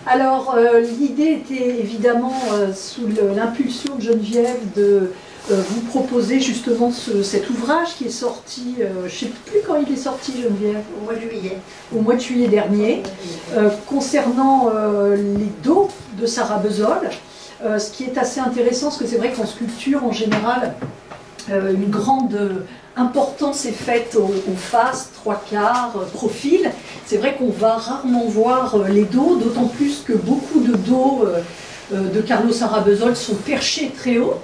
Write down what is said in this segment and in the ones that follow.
Alors, l'idée était évidemment, sous l'impulsion de Geneviève, de vous proposer justement cet ouvrage qui est sorti, je ne sais plus quand il est sorti, Geneviève. Au mois de juillet. Au mois de juillet dernier, concernant les dos de Sarah Bezol. Ce qui est assez intéressant, parce que c'est vrai qu'en sculpture, en général, une grande importance est faite aux faces, trois quarts, profil. C'est vrai qu'on va rarement voir les dos, d'autant plus que beaucoup de dos de Carlo Sarah Bezol sont perchés très haut.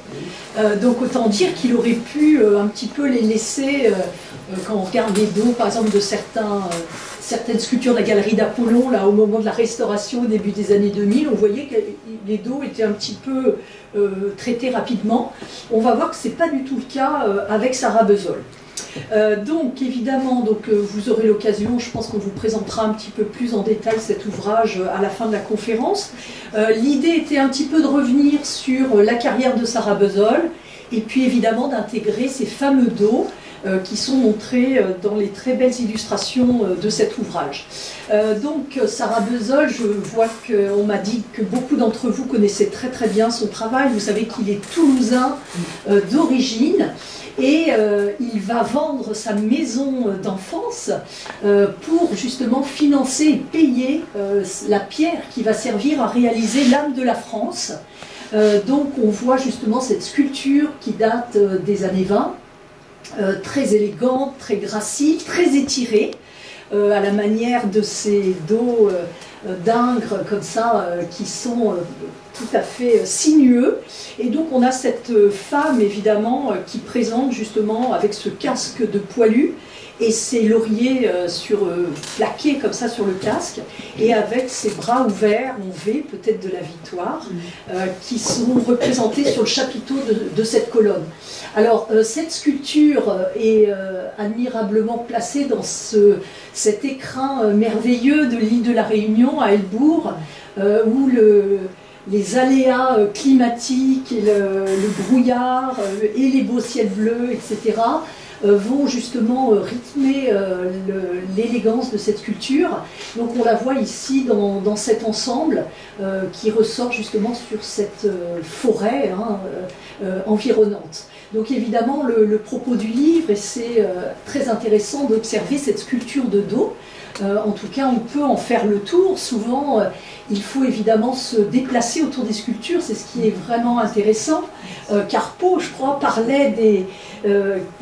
Donc autant dire qu'il aurait pu un petit peu les laisser, quand on regarde les dos par exemple de certaines sculptures de la galerie d'Apollon, là au moment de la restauration au début des années 2000, on voyait que les dos étaient un petit peu traités rapidement. On va voir que ce n'est pas du tout le cas avec Sarah Bezol. Donc évidemment, vous aurez l'occasion, je pense qu'on vous présentera un petit peu plus en détail cet ouvrage à la fin de la conférence. L'idée était un petit peu de revenir sur la carrière de Sarah Bezol et puis évidemment d'intégrer ces fameux dos qui sont montrés dans les très belles illustrations de cet ouvrage. Donc Sarah Bezol, je vois qu'on m'a dit que beaucoup d'entre vous connaissaient très très bien son travail. Vous savez qu'il est toulousain d'origine. Et il va vendre sa maison d'enfance pour justement financer et payer la pierre qui va servir à réaliser l'âme de la France. Donc on voit justement cette sculpture qui date des années 20, très élégante, très gracile, très étirée, à la manière de ces dos d'Ingres comme ça, qui sont tout à fait sinueux. Et donc on a cette femme évidemment qui présente justement avec ce casque de poilu et ses lauriers plaqués comme ça sur le casque, et avec ses bras ouverts en V, peut-être de la victoire, qui sont représentés sur le chapiteau de cette colonne. Alors cette sculpture est admirablement placée dans cet écrin merveilleux de l'île de la Réunion à Elbourg, où les aléas climatiques, et le brouillard et les beaux ciels bleus, etc., vont justement rythmer l'élégance de cette sculpture. Donc on la voit ici dans cet ensemble qui ressort justement sur cette forêt environnante. Donc évidemment le propos du livre, et c'est très intéressant d'observer cette sculpture de dos. En tout cas, on peut en faire le tour. Souvent, il faut évidemment se déplacer autour des sculptures, c'est ce qui est vraiment intéressant. Carpeaux, je crois, parlait des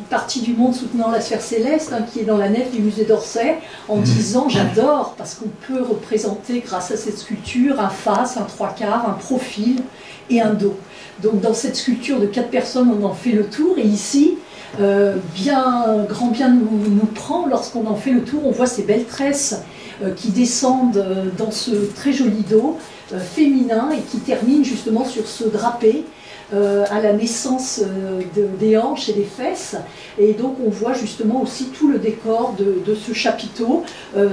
parties du monde soutenant la sphère céleste, qui est dans la nef du musée d'Orsay, en disant « j'adore » parce qu'on peut représenter, grâce à cette sculpture, un face, un trois quarts, un profil et un dos. Donc dans cette sculpture de 4 personnes, on en fait le tour, et ici, grand bien nous prend lorsqu'on en fait le tour. On voit ces belles tresses qui descendent dans ce très joli dos féminin et qui terminent justement sur ce drapé à la naissance des hanches et des fesses. Et donc on voit justement aussi tout le décor de ce chapiteau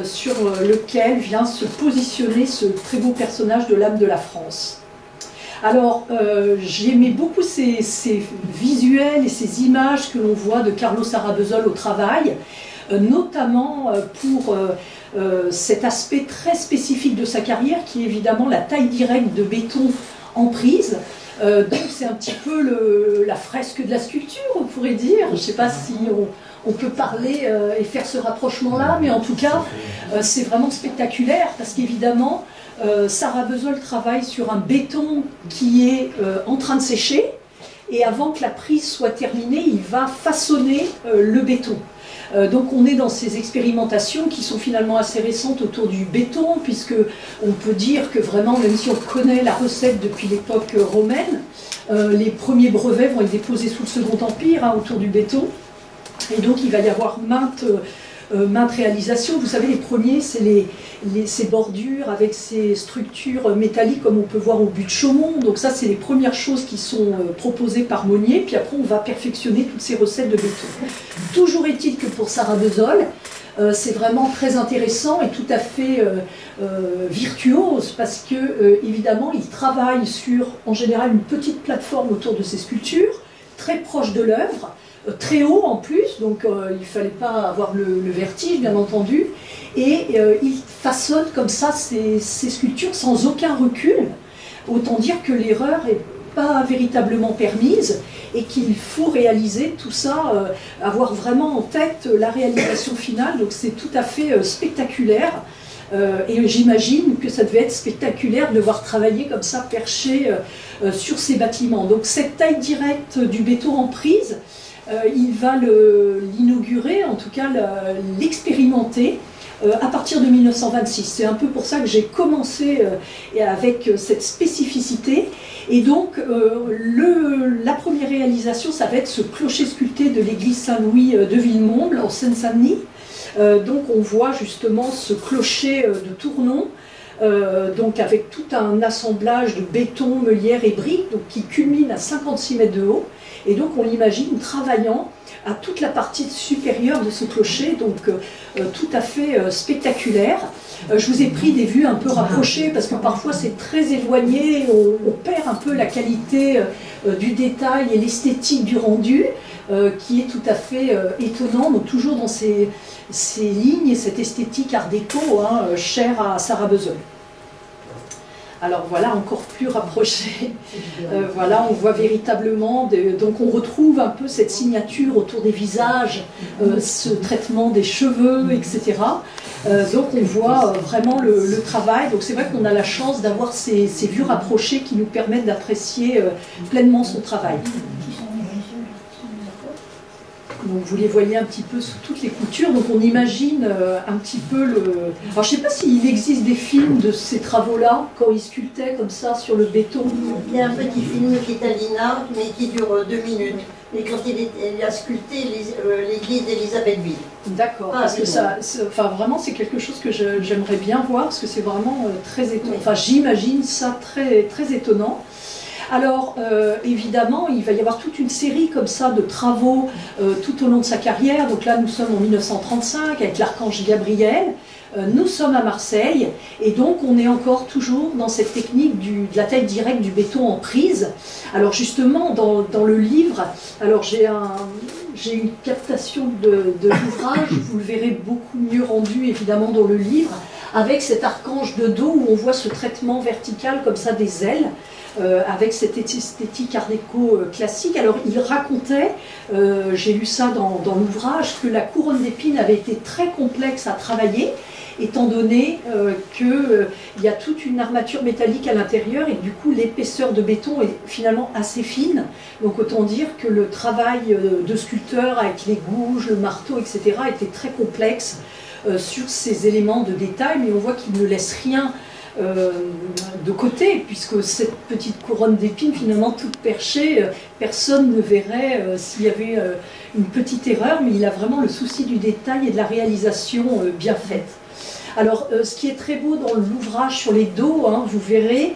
sur lequel vient se positionner ce très beau personnage de l'âme de la France. Alors, j'aimais beaucoup ces visuels et ces images que l'on voit de Carlo Sarah Bezol au travail, notamment pour cet aspect très spécifique de sa carrière, qui est évidemment la taille directe de béton en prise. Donc c'est un petit peu la fresque de la sculpture, on pourrait dire. Je ne sais pas si on peut parler et faire ce rapprochement-là, mais en tout cas, c'est vraiment spectaculaire, parce qu'évidemment, Sarah Bezol travaille sur un béton qui est en train de sécher, et avant que la prise soit terminée, il va façonner le béton. Donc on est dans ces expérimentations qui sont finalement assez récentes autour du béton, puisque on peut dire que vraiment, même si on connaît la recette depuis l'époque romaine, les premiers brevets vont être déposés sous le Second Empire autour du béton, et donc il va y avoir maintes réalisations. Vous savez, les premiers, c'est ces bordures avec ces structures métalliques comme on peut voir au but de Chaumont. Donc ça, c'est les premières choses qui sont proposées par Monnier, puis après on va perfectionner toutes ces recettes de béton. Toujours est-il que pour Sarah Bezol, c'est vraiment très intéressant et tout à fait virtuose, parce que évidemment il travaille sur en général une petite plateforme autour de ses sculptures, très proche de l'œuvre, très haut en plus, donc il ne fallait pas avoir le vertige bien entendu, et il façonne comme ça ces sculptures sans aucun recul, autant dire que l'erreur n'est pas véritablement permise et qu'il faut réaliser tout ça, avoir vraiment en tête la réalisation finale, donc c'est tout à fait spectaculaire. Et j'imagine que ça devait être spectaculaire de voir travailler comme ça, perché sur ces bâtiments. Donc cette taille directe du béton en prise, il va l'inaugurer, en tout cas l'expérimenter, à partir de 1926. C'est un peu pour ça que j'ai commencé avec cette spécificité. Et donc, la première réalisation, ça va être ce clocher sculpté de l'église Saint-Louis de Villemomble, en Seine-Saint-Denis. Donc on voit justement ce clocher de Tournon, donc avec tout un assemblage de béton, meulière et briques, donc qui culmine à 56 mètres de haut. Et donc on l'imagine travaillant à toute la partie supérieure de ce clocher, donc tout à fait spectaculaire. Je vous ai pris des vues un peu rapprochées parce que parfois c'est très éloigné, on perd un peu la qualité du détail et l'esthétique du rendu, qui est tout à fait étonnant, donc toujours dans ces lignes et cette esthétique art déco chère à Sarah Bezold. Alors voilà, encore plus rapproché, voilà, on voit véritablement, donc on retrouve un peu cette signature autour des visages, ce traitement des cheveux, etc. Donc on voit vraiment le travail, donc c'est vrai qu'on a la chance d'avoir ces vues rapprochées qui nous permettent d'apprécier pleinement son travail. Donc vous les voyez un petit peu sous toutes les coutures, donc on imagine un petit peu le... Alors je ne sais pas s'il existe des films de ces travaux-là, quand ils sculptaient comme ça sur le béton. Il y a un petit film qui est à l'INA, mais qui dure 2 minutes. Mais quand il a sculpté l'église d'Élisabethville. D'accord, parce que ça, enfin vraiment c'est quelque chose que j'aimerais bien voir, parce que c'est vraiment très étonnant. Enfin j'imagine ça très, très étonnant. Alors, évidemment, il va y avoir toute une série comme ça de travaux tout au long de sa carrière. Donc là, nous sommes en 1935 avec l'Archange Gabriel. Nous sommes à Marseille et donc on est encore toujours dans cette technique de la taille directe du béton en prise. Alors justement, dans le livre, alors j'ai une captation de l'ouvrage, vous le verrez beaucoup mieux rendu évidemment dans le livre, avec cet archange de dos où on voit ce traitement vertical comme ça des ailes. Avec cette esthétique art déco classique. Alors il racontait, j'ai lu ça dans l'ouvrage, que la couronne d'épines avait été très complexe à travailler, étant donné qu'il y a toute une armature métallique à l'intérieur et du coup l'épaisseur de béton est finalement assez fine. Donc autant dire que le travail de sculpteur avec les gouges, le marteau, etc. était très complexe sur ces éléments de détail, mais on voit qu'il ne laisse rien de côté, puisque cette petite couronne d'épines, finalement toute perchée, personne ne verrait s'il y avait une petite erreur, mais il a vraiment le souci du détail et de la réalisation bien faite. Alors, ce qui est très beau dans l'ouvrage sur les dos, vous verrez,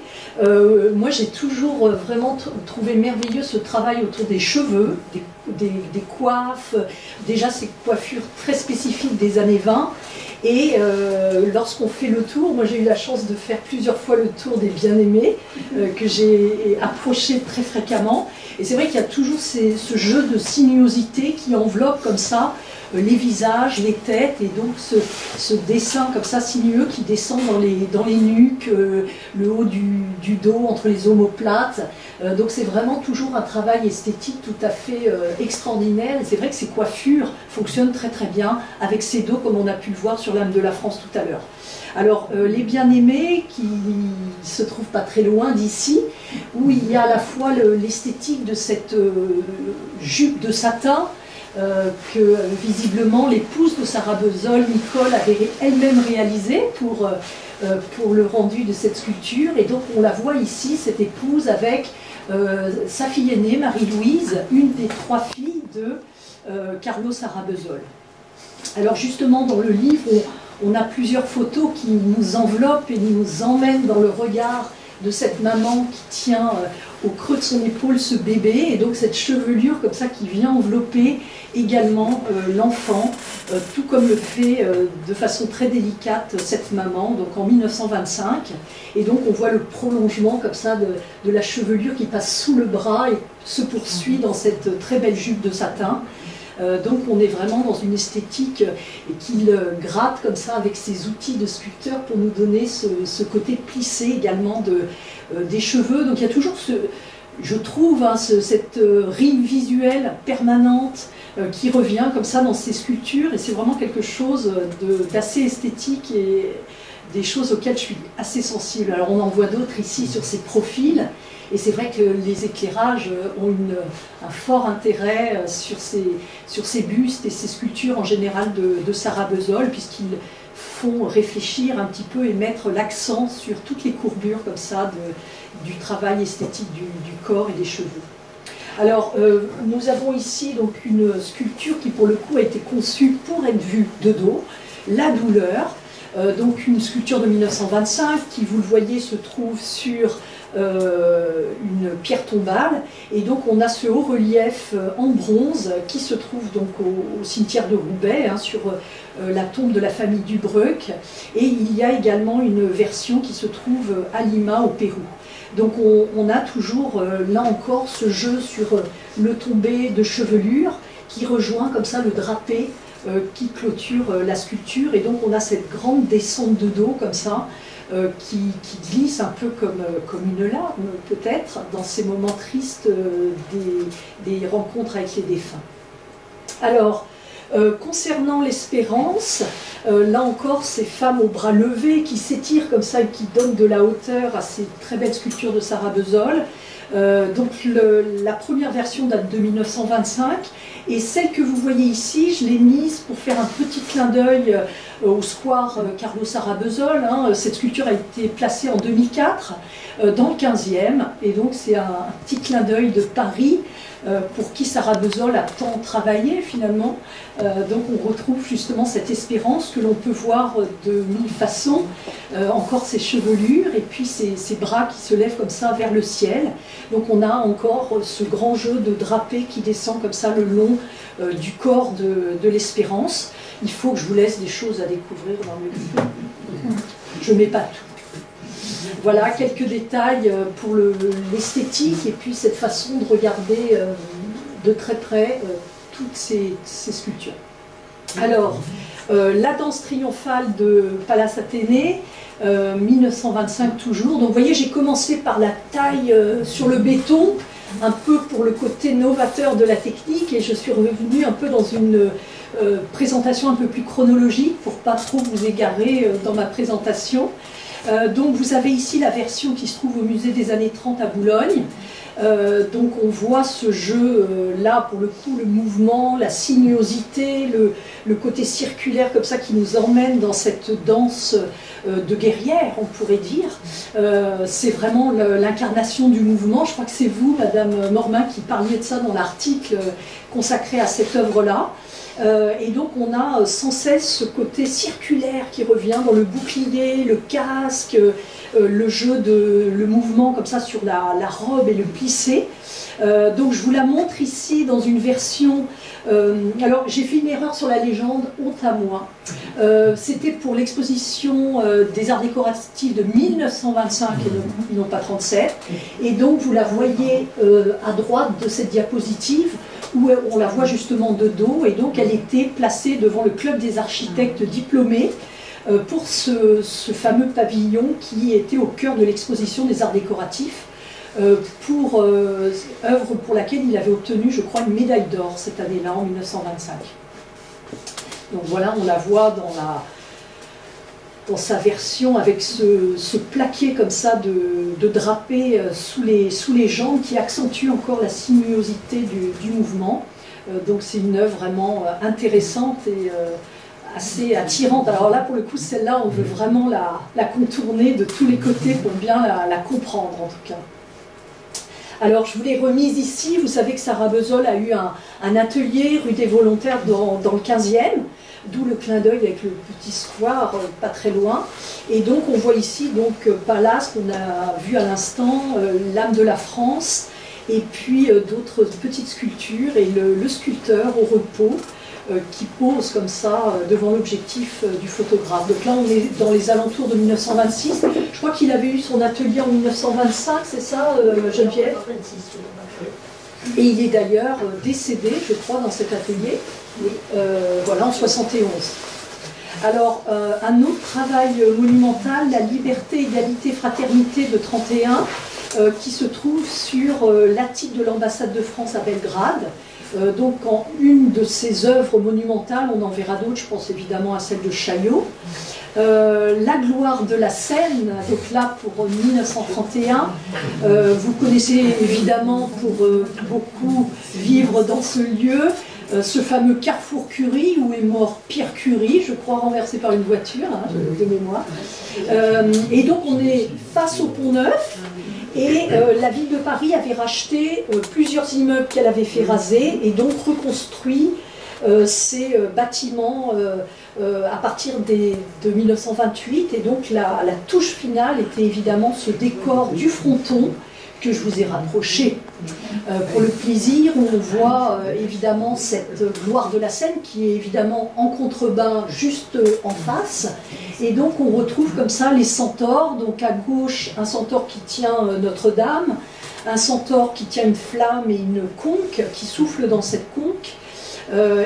moi j'ai toujours vraiment trouvé merveilleux ce travail autour des cheveux, des coiffes, déjà ces coiffures très spécifiques des années 20. Et lorsqu'on fait le tour, moi j'ai eu la chance de faire plusieurs fois le tour des bien-aimés, que j'ai approché très fréquemment. Et c'est vrai qu'il y a toujours ce jeu de sinuosité qui enveloppe comme ça les visages, les têtes, et donc ce dessin comme ça sinueux qui descend dans les nuques, le haut du dos, entre les omoplates. Donc c'est vraiment toujours un travail esthétique tout à fait extraordinaire. Et c'est vrai que ces coiffures fonctionnent très très bien avec ces dos comme on a pu le voir sur l'âme de la France tout à l'heure. Alors les bien-aimés qui se trouvent pas très loin d'ici, où il y a à la fois l'esthétique de cette jupe de satin, que visiblement l'épouse de Sarah Bezold, Nicole, avait elle-même réalisé pour le rendu de cette sculpture. Et donc on la voit ici, cette épouse, avec sa fille aînée, Marie-Louise, une des 3 filles de Carlo Sarah Bezold. Alors justement dans le livre, on a plusieurs photos qui nous enveloppent et nous emmènent dans le regard de cette maman qui tient au creux de son épaule ce bébé, et donc cette chevelure comme ça qui vient envelopper également l'enfant, tout comme le fait de façon très délicate cette maman, donc en 1925. Et donc on voit le prolongement comme ça de la chevelure qui passe sous le bras et se poursuit dans cette très belle jupe de satin. Donc on est vraiment dans une esthétique et qu'il gratte comme ça avec ses outils de sculpteur pour nous donner ce côté plissé également des cheveux. Donc il y a toujours je trouve cette rime visuelle permanente qui revient comme ça dans ces sculptures, et c'est vraiment quelque chose d'assez esthétique et des choses auxquelles je suis assez sensible. Alors on en voit d'autres ici sur ces profils, et c'est vrai que les éclairages ont un fort intérêt sur ces bustes et ces sculptures en général de Sarah Bezol, puisqu'ils font réfléchir un petit peu et mettre l'accent sur toutes les courbures comme ça du travail esthétique du corps et des cheveux. Alors nous avons ici donc une sculpture qui pour le coup a été conçue pour être vue de dos, La douleur, donc une sculpture de 1925 qui, vous le voyez, se trouve sur une pierre tombale, et donc on a ce haut relief en bronze qui se trouve donc au cimetière de Roubaix, sur la tombe de la famille Dubreuc, et il y a également une version qui se trouve à Lima au Pérou. Donc on a toujours là encore ce jeu sur le tombé de chevelure qui rejoint comme ça le drapé qui clôture la sculpture, et donc on a cette grande descente de dos comme ça qui glisse un peu comme une larme peut-être dans ces moments tristes des rencontres avec les défunts. Alors concernant l'espérance, là encore ces femmes aux bras levés qui s'étirent comme ça et qui donnent de la hauteur à ces très belles sculptures de Sarah Bezol. Donc la première version date de 1925, et celle que vous voyez ici, je l'ai mise pour faire un petit clin d'œil au square Carlo Sarah Bezol. Cette sculpture a été placée en 2004 dans le 15e, et donc c'est un petit clin d'œil de Paris pour qui Sarah Bezol a tant travaillé finalement. Donc on retrouve justement cette espérance que l'on peut voir de mille façons, encore ses chevelures et puis ses bras qui se lèvent comme ça vers le ciel. Donc on a encore ce grand jeu de drapé qui descend comme ça le long du corps de l'espérance. Il faut que je vous laisse des choses à découvrir dans le livre. Je ne mets pas tout. Voilà quelques détails pour l'esthétique et puis cette façon de regarder de très près toutes ces sculptures. Alors, la danse triomphale de Pallas Athénée, 1925 toujours. Donc vous voyez, j'ai commencé par la taille sur le béton, un peu pour le côté novateur de la technique, et je suis revenue un peu dans une présentation un peu plus chronologique pour pas trop vous égarer dans ma présentation. Donc vous avez ici la version qui se trouve au musée des années 30 à Boulogne. Donc on voit ce jeu là, pour le coup, le mouvement, la sinuosité, le côté circulaire comme ça qui nous emmène dans cette danse de guerrière, on pourrait dire. C'est vraiment l'incarnation du mouvement. Je crois que c'est vous, Madame Mormin, qui parliez de ça dans l'article consacré à cette œuvre-là. Et donc on a sans cesse ce côté circulaire qui revient dans le bouclier, le casque, le mouvement comme ça sur la robe et le plissé. Donc je vous la montre ici dans une version. Alors j'ai fait une erreur sur la légende, honte à moi. C'était pour l'exposition des arts décoratifs de 1925 et non pas 37. Et donc vous la voyez à droite de cette diapositive, où on la voit justement de dos, et donc elle était placée devant le club des architectes diplômés pour ce fameux pavillon qui était au cœur de l'exposition des arts décoratifs, pour œuvre pour laquelle il avait obtenu, je crois, une médaille d'or cette année-là, en 1925. Donc voilà, on la voit dans sa version avec ce plaqué comme ça de drapé sous les jambes qui accentue encore la sinuosité du mouvement. Donc c'est une œuvre vraiment intéressante et assez attirante. Alors là, pour le coup, celle-là, on veut vraiment la contourner de tous les côtés pour bien la comprendre en tout cas. Alors je vous l'ai remise ici. Vous savez que Sarah Bezol a eu un atelier rue des Volontaires dans le 15e, d'où le clin d'œil avec le petit square pas très loin. Et donc on voit ici donc Pallas qu'on a vu à l'instant, l'âme de la France, et puis d'autres petites sculptures, et le sculpteur au repos qui pose comme ça devant l'objectif du photographe. Donc là on est dans les alentours de 1926. Je crois qu'il avait eu son atelier en 1925, c'est ça Geneviève? Et il est d'ailleurs décédé, je crois, dans cet atelier, voilà, en 71. Alors, un autre travail monumental, la liberté, égalité, fraternité de 31, qui se trouve sur l'attique de l'ambassade de France à Belgrade. Donc, en une de ses œuvres monumentales, on en verra d'autres, je pense évidemment à celle de Chaillot. La gloire de la Seine, donc là pour 1931, vous connaissez évidemment pour beaucoup vivre dans ce lieu, ce fameux carrefour Curie où est mort Pierre Curie, je crois renversé par une voiture, hein, de mémoire. Et donc on est face au Pont Neuf et la ville de Paris avait racheté plusieurs immeubles qu'elle avait fait raser et donc reconstruit ces bâtiments à partir de 1928 et donc la touche finale était évidemment ce décor du fronton que je vous ai rapproché pour le plaisir où on voit évidemment cette gloire de la Seine qui est évidemment en contrebas juste en face et donc on retrouve comme ça les centaures, donc à gauche un centaure qui tient Notre-Dame, un centaure qui tient une flamme et une conque qui souffle dans cette conque.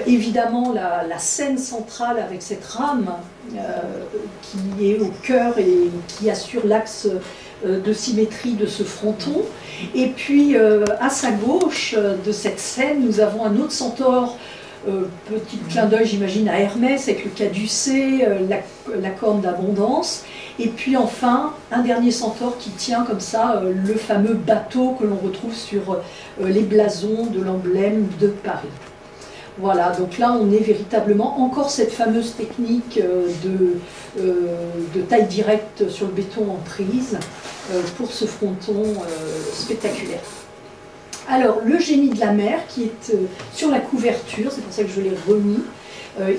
Évidemment la scène centrale avec cette rame qui est au cœur et qui assure l'axe de symétrie de ce fronton. Et puis à sa gauche de cette scène, nous avons un autre centaure, petit clin d'œil j'imagine à Hermès avec le caducée, la corne d'abondance. Et puis enfin un dernier centaure qui tient comme ça le fameux bateau que l'on retrouve sur les blasons de l'emblème de Paris. Voilà, donc là on est véritablement encore cette fameuse technique de taille directe sur le béton en prise pour ce fronton spectaculaire. Alors le génie de la mer qui est sur la couverture, c'est pour ça que je l'ai remis.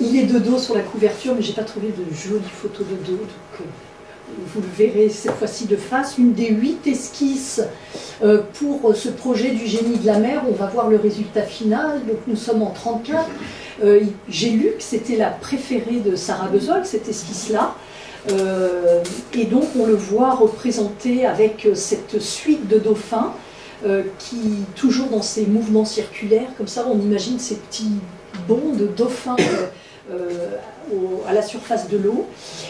Il est de dos sur la couverture mais je n'ai pas trouvé de jolies photos de dos, donc vous le verrez cette fois-ci de face, une des 8 esquisses pour ce projet du génie de la mer. On va voir le résultat final, donc nous sommes en 1934. J'ai lu que c'était la préférée de Sarah Bezol, cette esquisse-là. Et donc on le voit représenté avec cette suite de dauphins qui, toujours dans ces mouvements circulaires, comme ça on imagine ces petits bonds de dauphins à la surface de l'eau.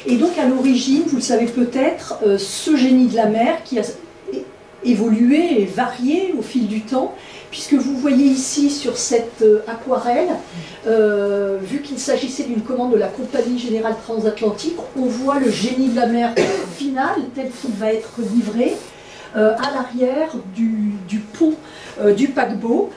Et donc à l'origine, vous le savez peut-être, ce génie de la mer qui a évolué et varié au fil du temps, puisque vous voyez ici sur cette aquarelle, vu qu'il s'agissait d'une commande de la Compagnie Générale Transatlantique, on voit le génie de la mer final tel qu'il va être livré à l'arrière du pont du paquebot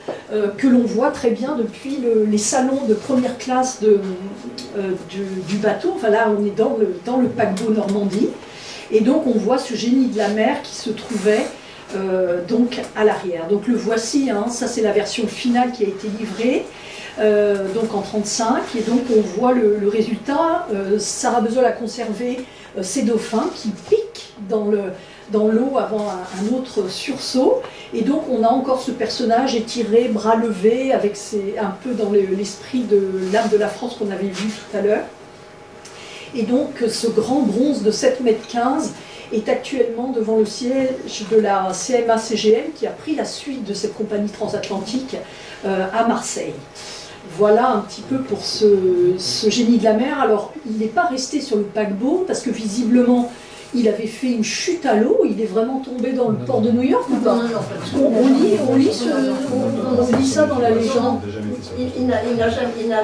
que l'on voit très bien depuis les salons de première classe du bateau. Enfin là on est dans le paquebot Normandie et donc on voit ce génie de la mer qui se trouvait donc à l'arrière. Donc le voici, hein, ça c'est la version finale qui a été livrée donc en 1935 et donc on voit le résultat. Sarah Bezol a conservé ces dauphins qui piquent dans l'eau avant un autre sursaut et donc on a encore ce personnage étiré, bras levés avec un peu dans l'esprit de l'âme de la France qu'on avait vu tout à l'heure. Et donc ce grand bronze de 7,15 m est actuellement devant le siège de la CMA-CGM qui a pris la suite de cette compagnie transatlantique à Marseille. Voilà un petit peu pour ce génie de la mer. Alors il n'est pas resté sur le paquebot parce que visiblement il avait fait une chute à l'eau, il est vraiment tombé dans le port de New York ou pas? On lit ça dans la légende. Il n'a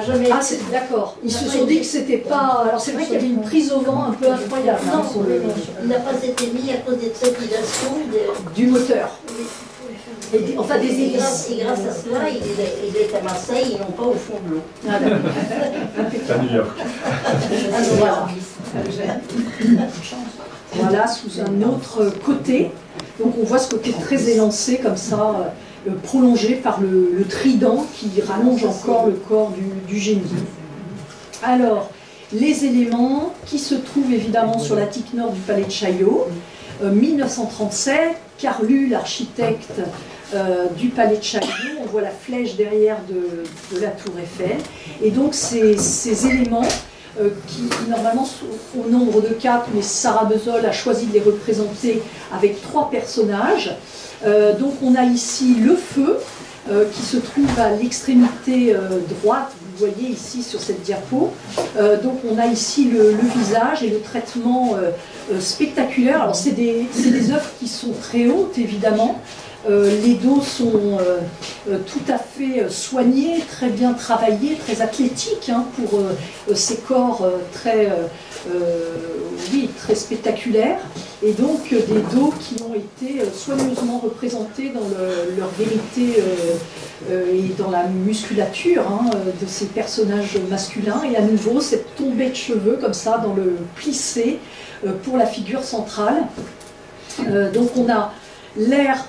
jamais... Ah, d'accord. Ils se sont dit que c'était pas... Alors c'est vrai qu'il y avait une prise au vent un peu incroyable. Non, il n'a pas été mis à cause des trépidations du moteur. Et enfin des hélices. Et grâce à cela, il est à Marseille et non pas au fond de l'eau. Ah, d'accord. À New York. Voilà, sous un autre côté. Donc on voit ce côté très élancé comme ça, prolongé par le trident qui rallonge encore le corps du génie. Alors, les éléments qui se trouvent évidemment sur l'attique nord du palais de Chaillot, 1937, Carlu, l'architecte du palais de Chaillot, on voit la flèche derrière de la tour Eiffel, et donc ces éléments qui normalement sont au nombre de 4, mais Sarah Bezol a choisi de les représenter avec 3 personnages. Donc on a ici le feu, qui se trouve à l'extrémité droite, vous voyez ici sur cette diapo. Donc on a ici le visage et le traitement spectaculaire. Alors c'est des œuvres qui sont très hautes évidemment. Les dos sont tout à fait soignés, très bien travaillés, très athlétiques hein, pour ces corps très spectaculaires. Et donc des dos qui ont été soigneusement représentés dans leur vérité et dans la musculature hein, de ces personnages masculins. Et à nouveau, cette tombée de cheveux comme ça dans le plissé pour la figure centrale. Donc on a l'air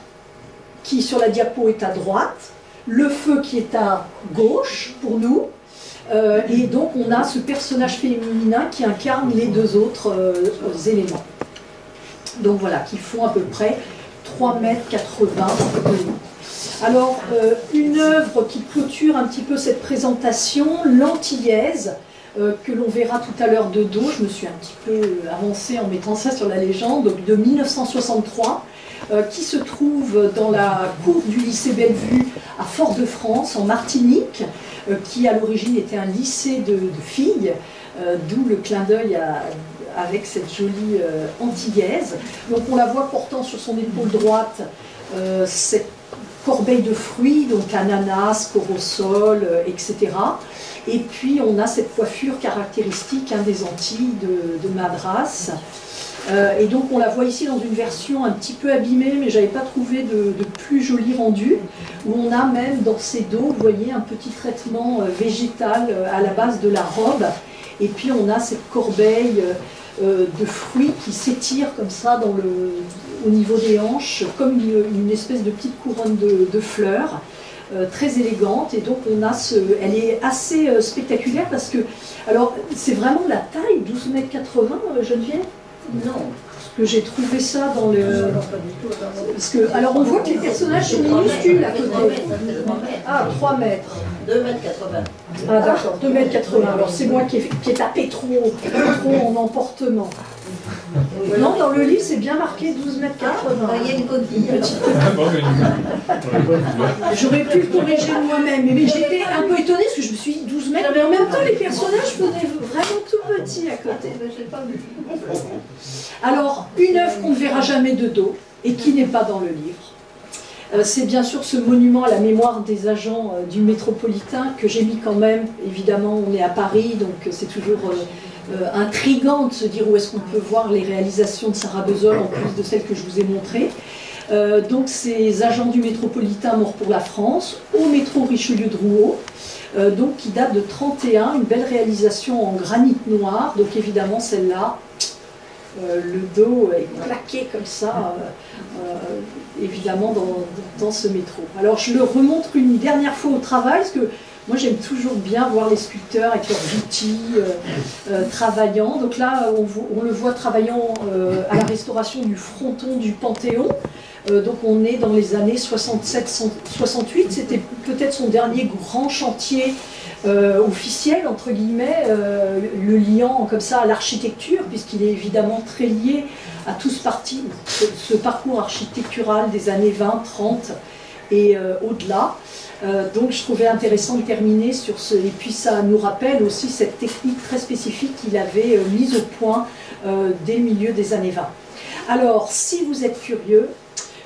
qui sur la diapo est à droite, le feu qui est à gauche pour nous, et donc on a ce personnage féminin qui incarne les 2 autres éléments. Donc voilà, qui font à peu près 3,80 m de long. Alors, une œuvre qui clôture un petit peu cette présentation, l'Antillaise, que l'on verra tout à l'heure de dos, je me suis un petit peu avancée en mettant ça sur la légende, donc de 1963, qui se trouve dans la cour du lycée Bellevue à Fort-de-France, en Martinique, qui à l'origine était un lycée de filles, d'où le clin d'œil avec cette jolie Antillaise. Donc on la voit portant sur son épaule droite cette corbeille de fruits, donc ananas, corosol, etc. Et puis on a cette coiffure caractéristique hein, des Antilles de Madras. Et donc on la voit ici dans une version un petit peu abîmée, mais j'avais pas trouvé de plus joli rendu, où on a même dans ses dos, vous voyez, un petit traitement végétal à la base de la robe, et puis on a cette corbeille de fruits qui s'étire comme ça au niveau des hanches, comme une espèce de petite couronne de fleurs, très élégante, et donc on a elle est assez spectaculaire parce que, alors c'est vraiment la taille, 12,80 m, Geneviève? Non. Parce que j'ai trouvé ça dans le... Parce que, alors on voit que les personnages sont minuscules à côté. Ah, 3 mètres. 2,80 m. Ah d'accord, 2,80 m. Alors c'est moi qui ai tapé trop en emportement. Non, dans le livre c'est bien marqué 12,80 m. Il y a une coquille. J'aurais pu le corriger moi-même, mais j'étais un peu étonnée parce que je me suis dit 12 mètres, mais en même temps les personnages venaient vraiment tout petits à côté. Alors, une œuvre qu'on ne verra jamais de dos et qui n'est pas dans le livre. C'est bien sûr ce monument à la mémoire des agents du métropolitain que j'ai mis quand même. Évidemment, on est à Paris, donc c'est toujours intriguant de se dire où est-ce qu'on peut voir les réalisations de Sarah Bezol en plus de celles que je vous ai montrées. Donc ces agents du métropolitain morts pour la France, au métro Richelieu-Drouot, donc qui date de 1931, une belle réalisation en granit noir, donc évidemment celle-là, le dos est plaqué comme ça, évidemment dans ce métro. Alors je le remontre une dernière fois au travail, parce que moi j'aime toujours bien voir les sculpteurs avec leurs outils travaillant. Donc là on le voit travaillant à la restauration du fronton du Panthéon. Donc on est dans les années 67-68, c'était peut-être son dernier grand chantier officiel, entre guillemets, le liant comme ça à l'architecture, puisqu'il est évidemment très lié à tout ce parcours architectural des années 20, 30 et au-delà. Donc je trouvais intéressant de terminer sur ce, et puis ça nous rappelle aussi cette technique très spécifique qu'il avait mise au point dès le milieu des années 20. Alors, si vous êtes curieux,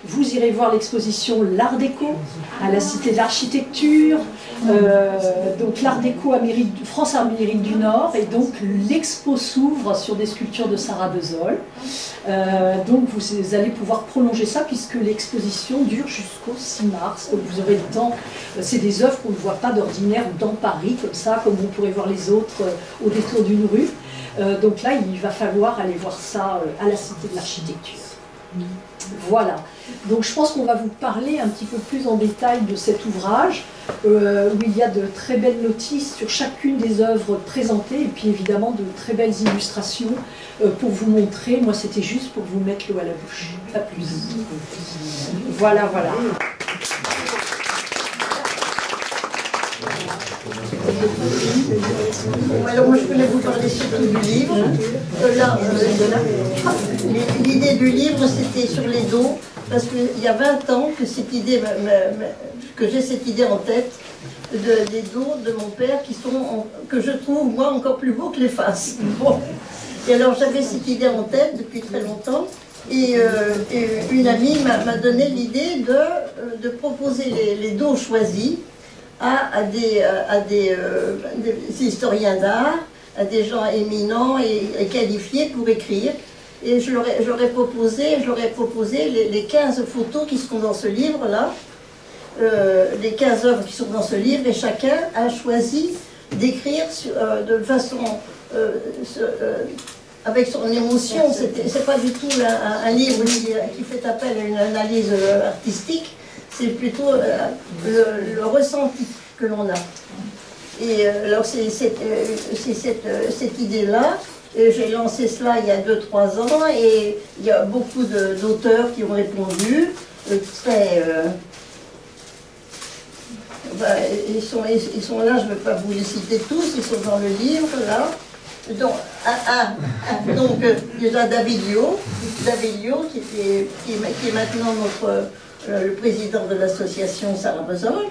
vous irez voir l'exposition L'Art déco à la Cité de l'Architecture, donc l'Art déco France-Amérique du Nord, et donc l'expo s'ouvre sur des sculptures de Sarah Bezol. Donc vous allez pouvoir prolonger ça puisque l'exposition dure jusqu'au 6 mars, donc vous aurez le temps. C'est des œuvres qu'on ne voit pas d'ordinaire dans Paris, comme ça, comme on pourrait voir les autres au détour d'une rue. Donc là, il va falloir aller voir ça à la Cité de l'Architecture. Voilà, donc je pense qu'on va vous parler un petit peu plus en détail de cet ouvrage où il y a de très belles notices sur chacune des œuvres présentées et puis évidemment de très belles illustrations pour vous montrer. Moi c'était juste pour vous mettre l'eau à la bouche, pas plus. Voilà, voilà. Alors moi je voulais vous parler surtout du livre. L'idée du livre c'était sur les dos, parce qu'il y a 20 ans que cette idée, que j'ai cette idée en tête, des dos de mon père que je trouve moi encore plus beaux que les faces. Bon. Et alors j'avais cette idée en tête depuis très longtemps, et une amie m'a donné l'idée de proposer les dos choisis à des historiens d'art, à des gens éminents et qualifiés pour écrire. Et j'aurais proposé les 15 photos qui sont dans ce livre-là, les 15 œuvres qui sont dans ce livre, et chacun a choisi d'écrire de façon avec son émotion. C'est pas du tout un livre qui fait appel à une analyse artistique, c'est plutôt le ressenti que l'on a. Et alors c'est cette idée-là, j'ai lancé cela il y a 2-3 ans, et il y a beaucoup d'auteurs qui ont répondu, ils sont là, je ne vais pas vous les citer tous, ils sont dans le livre, là. Donc, déjà David Liot, qui est maintenant le président de l'association Sarah Bezol,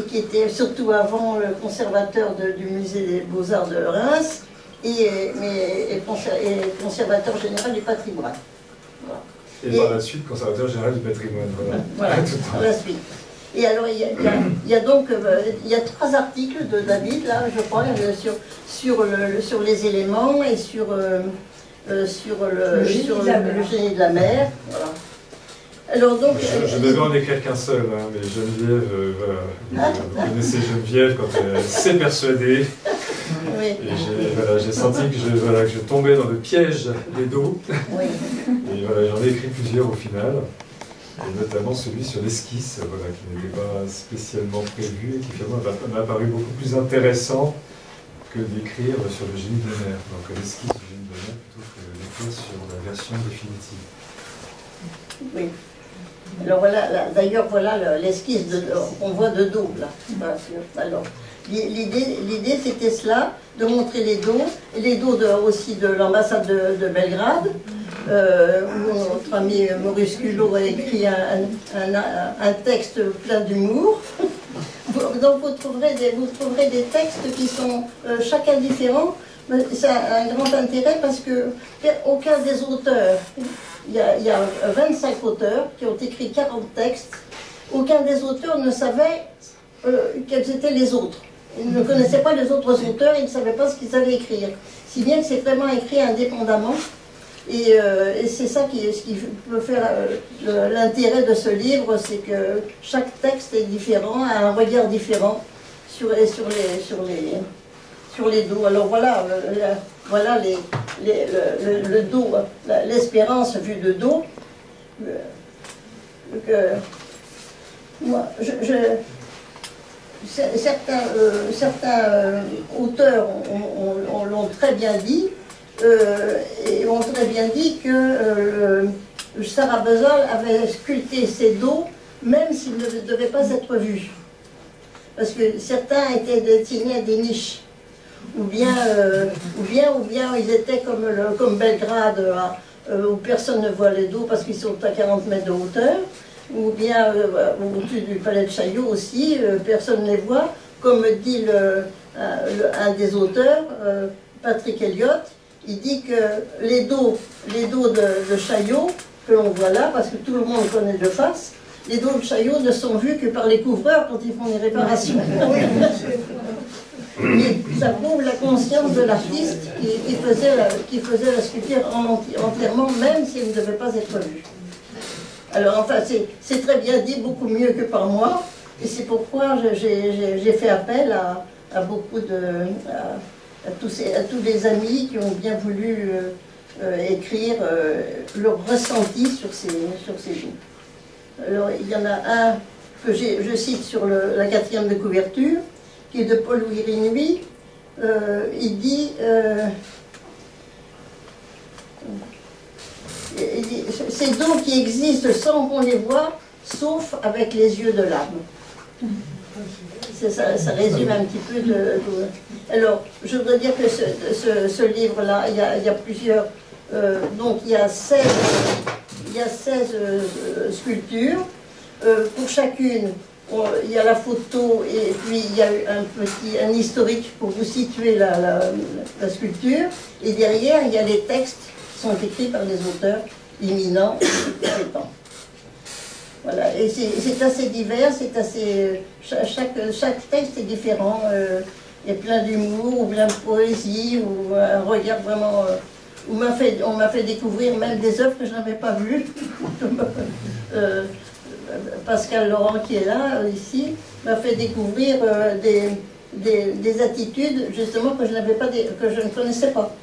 qui était surtout avant le conservateur du musée des Beaux-Arts de Reims, et conservateur général du patrimoine. Voilà. Et par la suite, conservateur général du patrimoine. Voilà, par la suite. Et alors, il y a 3 articles de David, là, je crois, sur les éléments et sur le génie de la mer. Voilà. Alors, donc, je ne devais en écrire qu'un seul, hein, mais Geneviève, voilà, vous connaissez Geneviève quand elle s'est persuadée. Oui. Et j'ai senti que je tombais dans le piège des dos. Oui. Et voilà, j'en ai écrit plusieurs au final. Et notamment celui sur l'esquisse, voilà, qui n'était pas spécialement prévu et qui finalement m'a paru beaucoup plus intéressant que d'écrire sur le génie de la mer. Donc l'esquisse du génie de la mer plutôt que d'écrire sur la version définitive. Oui. Alors voilà, d'ailleurs voilà l'esquisse qu'on voit de dos là. Alors l'idée c'était cela, de montrer les dos aussi de l'ambassade de Belgrade. Où notre ami Maurice Culot a écrit un texte plein d'humour. Donc vous trouverez des textes qui sont chacun différents. C'est un grand intérêt parce que aucun des auteurs, il y a 25 auteurs qui ont écrit 40 textes, aucun des auteurs ne savait quels étaient les autres. Ils ne connaissaient pas les autres auteurs, ils ne savaient pas ce qu'ils allaient écrire. Si bien que c'est vraiment écrit indépendamment. Et c'est ça qui peut faire l'intérêt de ce livre, c'est que chaque texte est différent, a un regard différent sur les dos. Alors voilà, le dos, l'espérance vue de dos. Certains auteurs l'ont très bien dit. Et on très bien dit que Sarah Bezol avait sculpté ses dos, même s'ils ne devaient pas être vus. Parce que certains étaient destinés à des niches. Ou bien ils étaient comme Belgrade, où personne ne voit les dos parce qu'ils sont à 40 mètres de hauteur. Ou bien au-dessus du palais de Chaillot aussi, personne ne les voit. Comme dit un des auteurs, Patrick Elliott, il dit que les dos de Chaillot, que l'on voit là, parce que tout le monde connaît de face, les dos de Chaillot ne sont vus que par les couvreurs quand ils font les réparations. Mais ça prouve la conscience de l'artiste qui faisait la sculpture entièrement, même si elle ne devait pas être vue. Alors enfin, c'est très bien dit, beaucoup mieux que par moi, et c'est pourquoi j'ai fait appel à beaucoup à tous les amis qui ont bien voulu écrire leur ressenti sur ces dos. Alors il y en a un que je cite sur la 4e de couverture, qui est de Paul-Louis Rinui. Il dit ces dos qui existent sans qu'on les voie, sauf avec les yeux de l'âme. ça résume un petit peu Alors, je voudrais dire que ce livre-là, il y a plusieurs... donc, il y a 16 sculptures. Pour chacune, il y a la photo et puis il y a un historique pour vous situer la sculpture. Et derrière, il y a les textes qui sont écrits par les auteurs éminents et compétents. Voilà, et c'est assez divers, c'est assez... Chaque texte est différent. Il y a plein d'humour, ou plein de poésie, ou un regard vraiment... on m'a fait découvrir même des œuvres que je n'avais pas vues. Pascal Laurent, qui est là, ici, m'a fait découvrir des attitudes, justement, que je ne connaissais pas,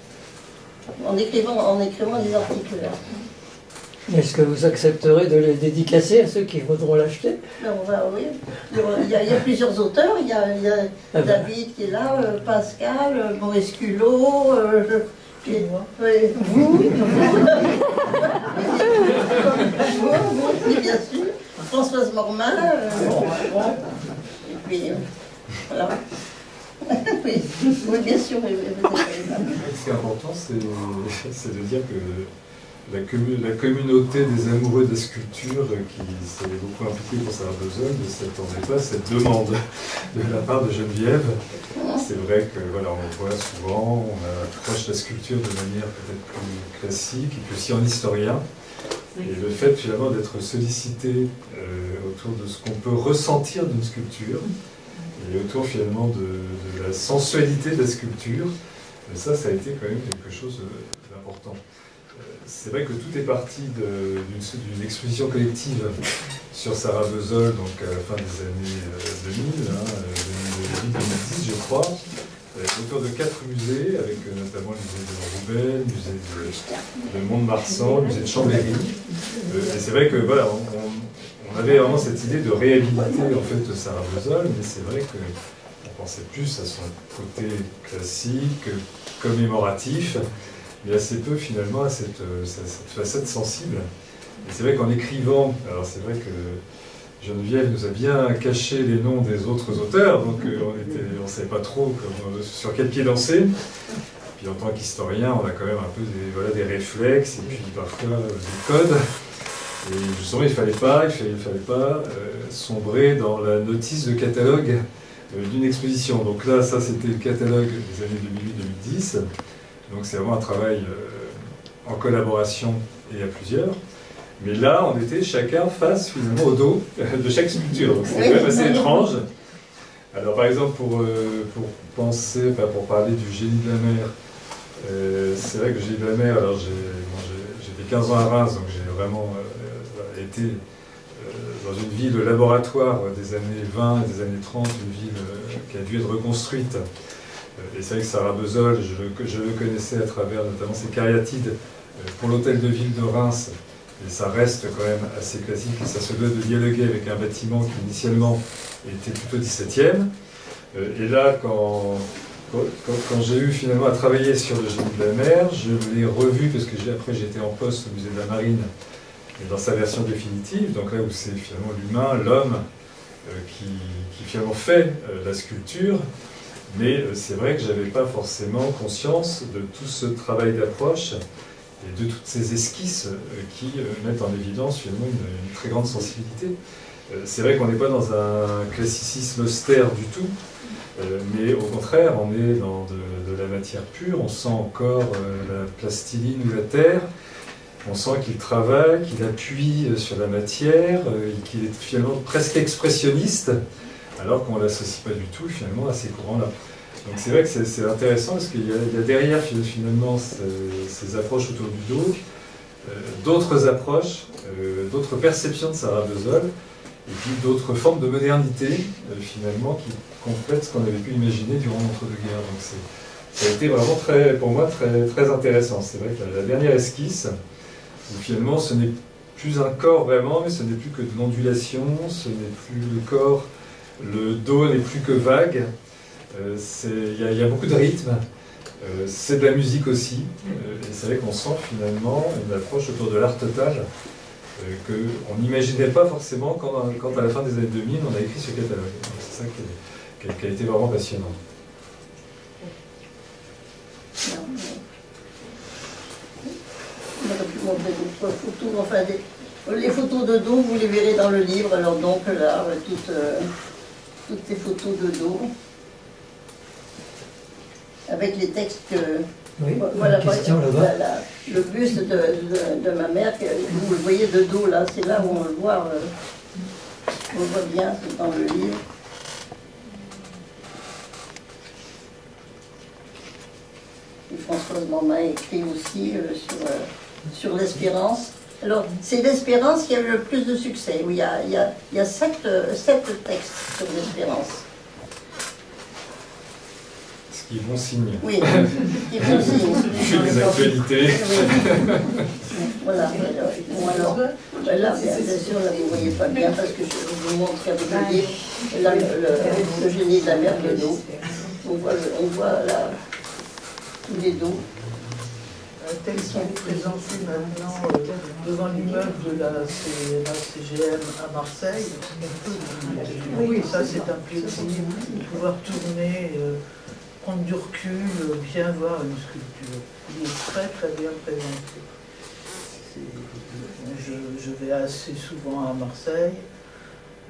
en écrivant des articles. Est-ce que vous accepterez de les dédicacer à ceux qui voudront l'acheter? Oui. Il y a plusieurs auteurs. Il y a David qui est là, Pascal, Maurice Culot, vous, bien sûr, Françoise Mormin, et puis voilà. Oui, bien sûr. Ce qui est important, c'est de dire que la communauté des amoureux de la sculpture, qui s'est beaucoup impliquée pour Sarah Bezold, ne s'attendait pas à cette demande de la part de Geneviève. C'est vrai que voilà, on voit souvent, on approche la sculpture de manière peut-être plus classique, et puis aussi en historien. Et le fait finalement d'être sollicité autour de ce qu'on peut ressentir d'une sculpture, et autour finalement de la sensualité de la sculpture, ça a été quand même quelque chose d'important. C'est vrai que tout est parti d'une exposition collective sur Sarah Bezold, donc à la fin des années 2000, 2010 je crois, autour de 4 musées, avec notamment le musée de Roubaix, le musée de Mont-de-Marsan, le musée de Chambéry. Et c'est vrai que voilà, on avait vraiment cette idée de réhabiliter en fait Sarah Bezold, mais c'est vrai qu'on pensait plus à son côté classique, commémoratif, mais assez peu finalement à cette facette sensible. Et c'est vrai qu'en écrivant, alors c'est vrai que Geneviève nous a bien caché les noms des autres auteurs, donc on ne savait pas trop sur quel pied danser. Puis en tant qu'historien, on a quand même un peu des réflexes, et puis parfois des codes. Et justement, il ne fallait pas sombrer dans la notice de catalogue d'une exposition. Donc là, ça c'était le catalogue des années 2008-2010. Donc c'est vraiment un travail en collaboration et à plusieurs. Mais là, on était chacun face finalement au dos de chaque sculpture. Donc c'est quand même assez étrange. Alors par exemple, pour parler du Génie de la mer, c'est vrai que le Génie de la mer, alors j'ai fait 15 ans à Reims, donc j'ai vraiment été dans une ville laboratoire des années 20 et des années 30, une ville qui a dû être reconstruite. Et c'est vrai que Sarah Bezold, je le connaissais à travers notamment ses cariatides pour l'hôtel de ville de Reims. Et ça reste quand même assez classique, et ça se doit de dialoguer avec un bâtiment qui initialement était plutôt 17e. Et là, quand j'ai eu finalement à travailler sur le Génie de la mer, je l'ai revu, parce que après j'étais en poste au musée de la Marine, et dans sa version définitive, donc là où c'est finalement l'humain, l'homme, qui finalement fait la sculpture. Mais c'est vrai que je n'avais pas forcément conscience de tout ce travail d'approche et de toutes ces esquisses qui mettent en évidence finalement une très grande sensibilité. C'est vrai qu'on n'est pas dans un classicisme austère du tout, mais au contraire, on est dans de la matière pure, on sent encore la plastiline ou la terre, on sent qu'il travaille, qu'il appuie sur la matière, qu'il est finalement presque expressionniste, alors qu'on ne l'associe pas du tout finalement à ces courants-là. Donc c'est vrai que c'est intéressant parce qu'il y a derrière finalement ces approches autour du dos, d'autres approches, d'autres perceptions de Sarah Bezold, et puis d'autres formes de modernité finalement qui complètent ce qu'on avait pu imaginer durant l'entre-deux-guerres. Donc ça a été vraiment pour moi très intéressant. C'est vrai que la dernière esquisse, où finalement ce n'est plus un corps vraiment, mais ce n'est plus que de l'ondulation, ce n'est plus le corps. Le dos n'est plus que vague, il y a beaucoup de rythme, c'est de la musique aussi, et c'est vrai qu'on sent finalement une approche autour de l'art total qu'on n'imaginait pas forcément quand à la fin des années 2000 on a écrit ce catalogue. C'est ça qui a été vraiment passionnante. On aurait pu montrer d'autres photos, enfin les photos de dos, vous les verrez dans le livre. Alors donc là, toutes ces photos de dos, avec les textes que... Oui, voilà, une question là-bas. Le buste de ma mère, vous le voyez de dos là, c'est là où on le voit bien, c'est dans le livre. Et Françoise Mandin écrit aussi sur l'espérance. Alors, c'est l'espérance qui a eu le plus de succès, où il y a 7 textes sur l'espérance. Ce qui est bon signe. Oui, qui est bon signe. Vu les actualités. Voilà. Bon, alors, ben là, bien sûr, là, vous ne voyez pas bien parce que je vous montre avec le livre, là, le génie de la mer de dos. On voit là tous les dos. Tels sont présentés maintenant devant l'immeuble de la CGM à Marseille. Oui, ça c'est un plaisir de pouvoir tourner, prendre du recul, bien voir une sculpture. Il est très très bien présenté. Je vais assez souvent à Marseille.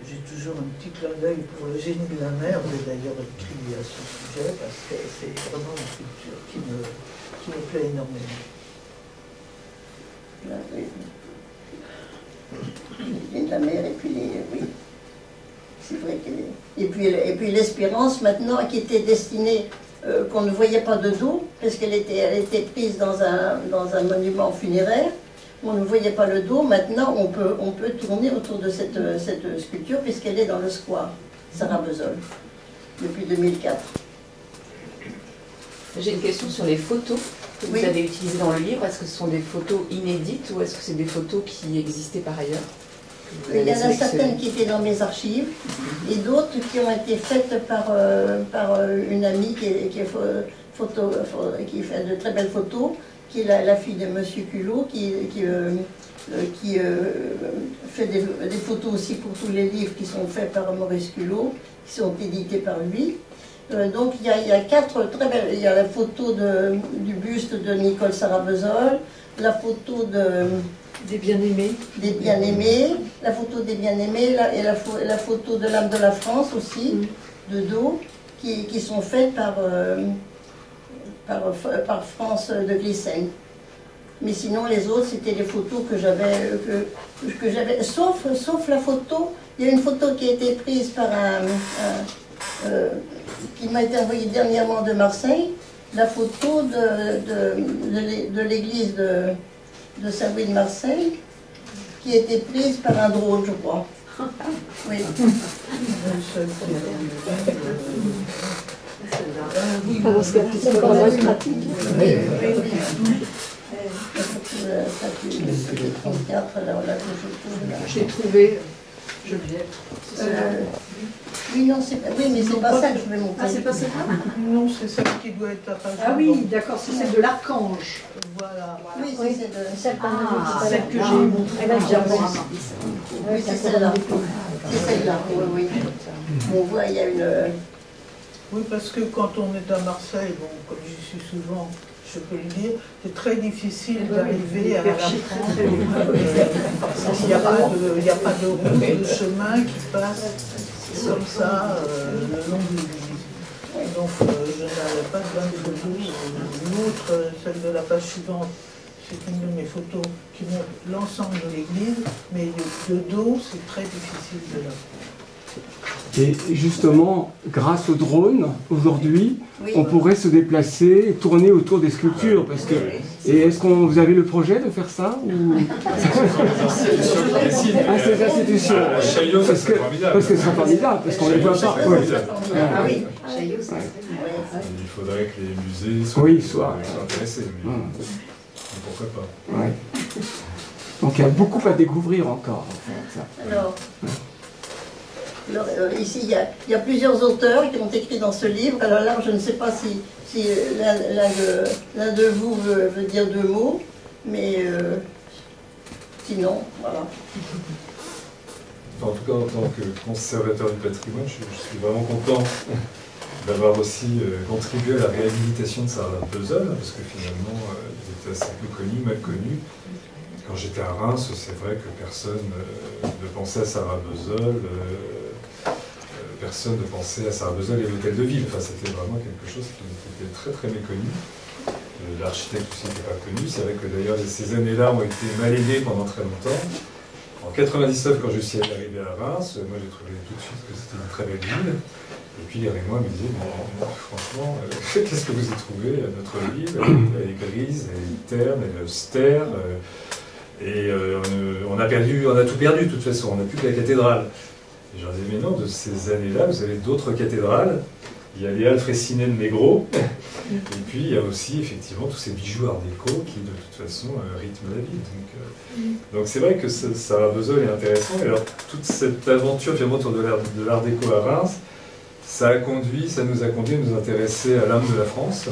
J'ai toujours un petit clin d'œil pour le génie de la mer. J'ai d'ailleurs écrit à ce sujet parce que c'est vraiment une sculpture qui me plaît énormément. De la mer et puis oui, c'est vrai qu'elle est. Et puis l'espérance maintenant qui était destinée, qu'on ne voyait pas de dos, parce qu'elle était prise dans un monument funéraire. On ne voyait pas le dos. Maintenant, on peut tourner autour de cette sculpture puisqu'elle est dans le square Sarah Bezol depuis 2004. J'ai une question sur les photos que vous avez utilisées dans le livre. Est-ce que ce sont des photos inédites ou est-ce que c'est des photos qui existaient par ailleurs? Il y en a certaines qui étaient dans mes archives et d'autres qui ont été faites par une amie qui fait de très belles photos, qui est la fille de Monsieur Culot, qui fait des photos aussi pour tous les livres qui sont faits par Maurice Culot, qui sont édités par lui. Donc il y a 4 très belles. Il y a la photo du buste de Nicole Sarah Bezol, la photo des bien-aimés, la photo des bien-aimés et la photo de l'âme de la France aussi, de dos, qui sont faites par France de Glissen. Mais sinon les autres c'était les photos que j'avais, sauf la photo. Il y a une photo qui a été prise par qui m'a été envoyée dernièrement de Marseille, la photo de l'église de Saint-Louis de Marseille, qui a été prise par un drone, je crois. Oui. J'ai trouvé Geneviève. Oui, non, oui, mais c'est pas ça que je vais montrer. Ah, c'est pas celle-là? Non, c'est celle qui doit être à page. Ah oui, d'accord, c'est celle de l'archange. Voilà. Oui, c'est celle que j'ai montrée. Elle a déjà oui, c'est celle-là. C'est celle-là, oui. On voit, il y a une... Oui, parce que quand on est à Marseille, bon, comme j'y suis souvent, je peux le dire, c'est très difficile d'arriver à la France. Il n'y a pas de route, de chemin qui passe comme ça le long de l'église. Donc je n'avais pas besoin de photos. L'autre, celle de la page suivante, c'est une de mes photos qui montre l'ensemble de l'église, mais de dos, c'est très difficile de la voir. Et justement, grâce au drone, aujourd'hui, oui, on pourrait se déplacer et tourner autour des sculptures. Parce que, et est-ce que vous avez le projet de faire ça ou... Ah, c'est les institutions. Parce que c'est formidable, parce qu'on ne les voit pas. Ah oui, Il faudrait que les musées soient intéressés. Mais pourquoi pas. Ouais. Donc il y a beaucoup à découvrir encore. En fait. Alors, ici, il y a plusieurs auteurs qui ont écrit dans ce livre. Alors là, je ne sais pas si l'un de vous veut dire 2 mots, mais sinon, voilà. enfin, en tout cas en tant que conservateur du patrimoine, je suis vraiment content d'avoir aussi contribué à la réhabilitation de Sarah Bezold, parce que finalement, il était assez peu connu, mal connu. Quand j'étais à Reims, c'est vrai que personne ne pensait à Sarah Bezold, personne ne pensait à Sarah Bezold et l'hôtel de ville. Enfin, c'était vraiment quelque chose qui était très très méconnu. L'architecte aussi n'était pas connu. C'est vrai que d'ailleurs ces années-là ont été mal aidées pendant très longtemps. En 99, quand je suis arrivé à Reims, moi j'ai trouvé tout de suite que c'était une très belle ville. Et puis les Rémois me disaient, mais, franchement, qu'est-ce que vous y trouvez à notre ville? Elle est grise, elle est terne, elle est austère. Et on a tout perdu de toute façon, on n'a plus que la cathédrale. Et je leur disais, mais non, de ces années-là, vous avez d'autres cathédrales. Il y a les Halles Fraissinet de Mégros, et puis il y a aussi effectivement tous ces bijoux art déco qui de toute façon rythment la ville. Donc c'est vrai que Sarah Bezold est intéressant. Et alors toute cette aventure finalement autour de l'art déco à Reims, ça nous a conduit à nous intéresser à l'âme de la France.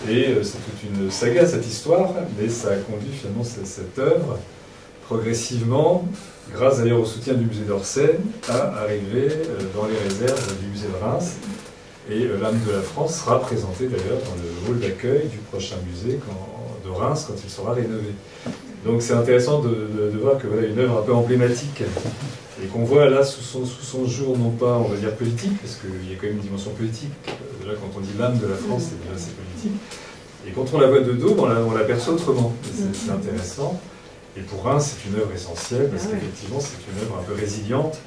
Et c'est toute une saga cette histoire, mais ça a conduit finalement cette œuvre progressivement, grâce d'ailleurs au soutien du musée d'Orsay, à arriver dans les réserves du musée de Reims. Et l'âme de la France sera présentée d'ailleurs dans le hall d'accueil du prochain musée de Reims quand il sera rénové. Donc c'est intéressant de voir que voilà une œuvre un peu emblématique et qu'on voit là sous son jour non pas on va dire politique, parce qu'il y a quand même une dimension politique. Déjà quand on dit l'âme de la France, c'est déjà assez politique. Et quand on la voit de dos, on l'aperçoit autrement. C'est intéressant. Et pour Reims, c'est une œuvre essentielle parce qu'effectivement c'est une œuvre un peu résiliente,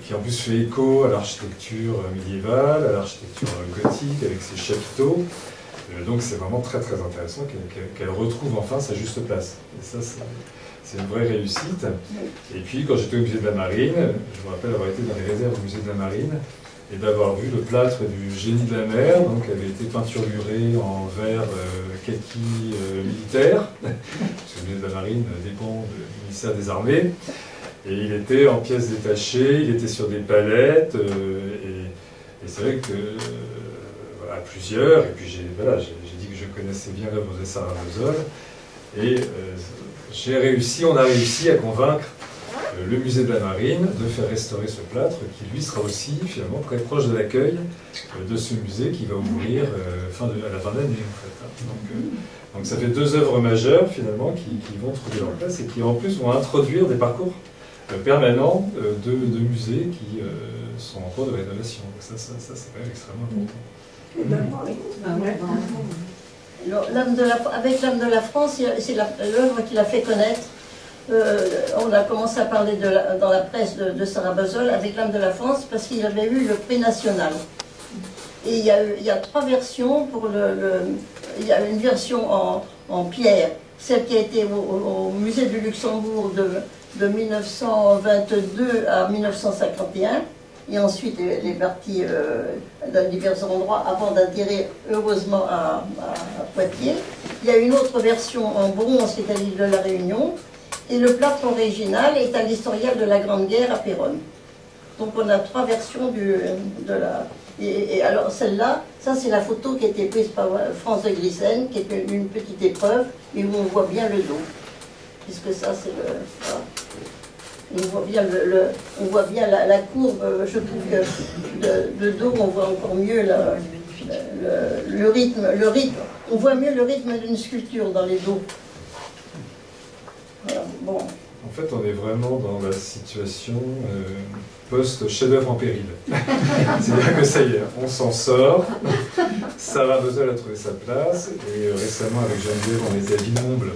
qui en plus fait écho à l'architecture médiévale, à l'architecture gothique avec ses chapiteaux. Donc c'est vraiment très très intéressant qu'elle retrouve enfin sa juste place. Et ça c'est une vraie réussite. Et puis quand j'étais au musée de la Marine, je me rappelle avoir été dans les réserves du musée de la Marine et d'avoir vu le plâtre du génie de la mer, donc qui avait été peinturluré en vert kaki militaire, parce que le musée de la Marine dépend du ministère des Armées. Et il était en pièces détachées, il était sur des palettes, et c'est vrai que à plusieurs, et puis j'ai dit que je connaissais bien l'œuvre de Sarah Bezold, et on a réussi à convaincre le musée de la Marine de faire restaurer ce plâtre, qui lui sera aussi finalement très proche de l'accueil de ce musée qui va ouvrir à la fin d'année en fait. Donc ça fait deux œuvres majeures finalement qui vont trouver leur place et qui en plus vont introduire des parcours permanents de musées qui sont en cours de rénovation. Donc ça c'est quand même extrêmement important. Avec l'âme de la France, c'est l'œuvre qui l'a fait connaître. On a commencé à parler dans la presse de Sarah Bezold avec l'âme de la France parce qu'il avait eu le prix national. Et il y a trois versions. Il y a une version en pierre, celle qui a été au musée du Luxembourg de 1922 à 1951, et ensuite elle est partie dans divers endroits avant d'atterrir heureusement à Poitiers. Il y a une autre version en bronze qui est à l'île de la Réunion, et le plâtre original est à l'Historial de la Grande Guerre à Péronne. Donc on a trois versions de la... Et alors celle-là, ça c'est la photo qui a été prise par France de Grissen, qui est une petite épreuve, et où on voit bien le dos. Puisque ça c'est le... Voilà. On voit bien la courbe, je trouve que de dos on voit encore mieux le rythme. On voit mieux le rythme d'une sculpture dans les dos. Voilà, bon. En fait, on est vraiment dans la situation post-chef-d'œuvre en péril. C'est-à-dire que ça y est, on s'en sort. Sarah Bezold a trouvé sa place. Et récemment, avec Geneviève, on était à Villemomble.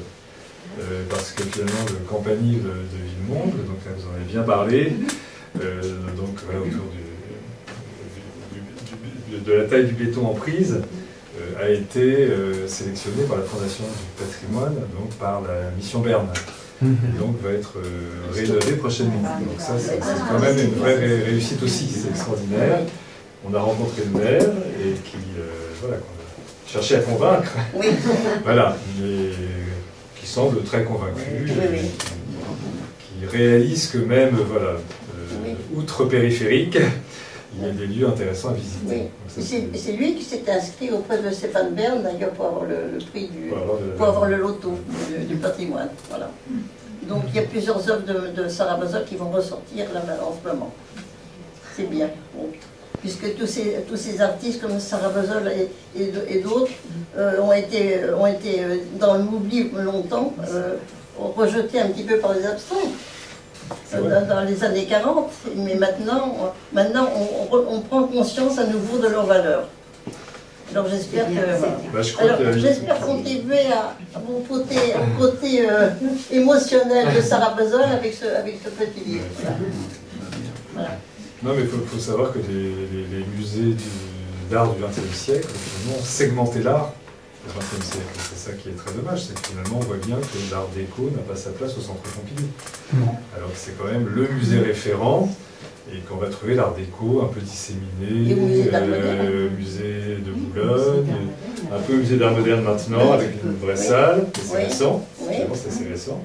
Parce que finalement, le campanile de Villemomble, donc là, vous en avez bien parlé, donc voilà, autour de la taille du béton en prise, a été sélectionné par la Fondation du Patrimoine, donc par la mission Berne. Et donc va être rénové prochainement. Donc ça, c'est quand même une vraie réussite aussi, c'est extraordinaire. On a rencontré le maire et voilà, qu'on a cherché à convaincre. Oui. Voilà, mais qui semble très convaincu, qui réalise que même, voilà, outre périphérique, il y a des lieux intéressants à visiter. Oui. C'est lui qui s'est inscrit auprès de Stéphane Bern, d'ailleurs, pour avoir le prix pour avoir le loto du patrimoine. Voilà. Donc il y a plusieurs œuvres de Sarah Basol qui vont ressortir là en ce moment. C'est bien. Bon. Puisque tous ces artistes comme Sarah Basol et d'autres ont été dans l'oubli longtemps, rejetés un petit peu par les abstraits. Dans les années 40, mais maintenant on prend conscience à nouveau de leur valeur. Alors j'espère j'espère contribuer à mon côté émotionnel de Sarah Basol avec ce petit livre. Voilà. Non, mais il faut savoir que les musées d'art du XXe siècle, finalement, ont segmenté l'art au XXe siècle. C'est ça qui est très dommage, c'est que finalement on voit bien que l'art déco n'a pas sa place au Centre Pompidou. Alors que c'est quand même le musée référent, et qu'on va trouver l'art déco un peu disséminé, musée de Boulogne, un peu musée d'art moderne maintenant, avec une vraie salle, c'est récent, c'est assez récent.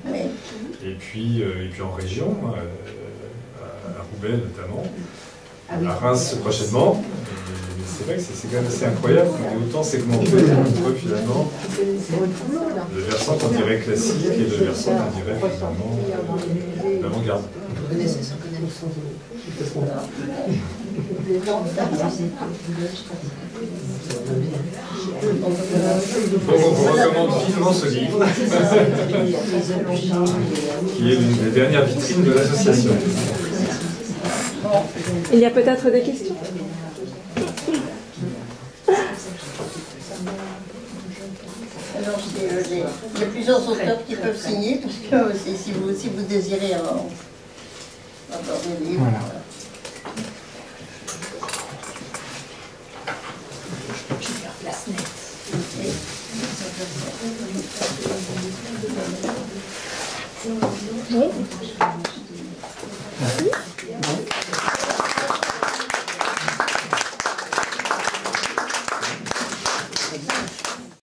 Et puis en région, à Roubaix notamment, à Reims prochainement. C'est vrai que c'est quand même assez incroyable qu'on ait autant segmenté entre finalement le versant qu'on dirait classique et le versant qu'on dirait finalement d'avant-garde. Donc on vous recommande vivement ce livre, qui est l'une des dernières vitrines de l'association. Il y a peut-être des questions? Alors, il y a plusieurs auteurs qui peuvent signer, parce que si vous désirez avoir des livres. Voilà. Oui.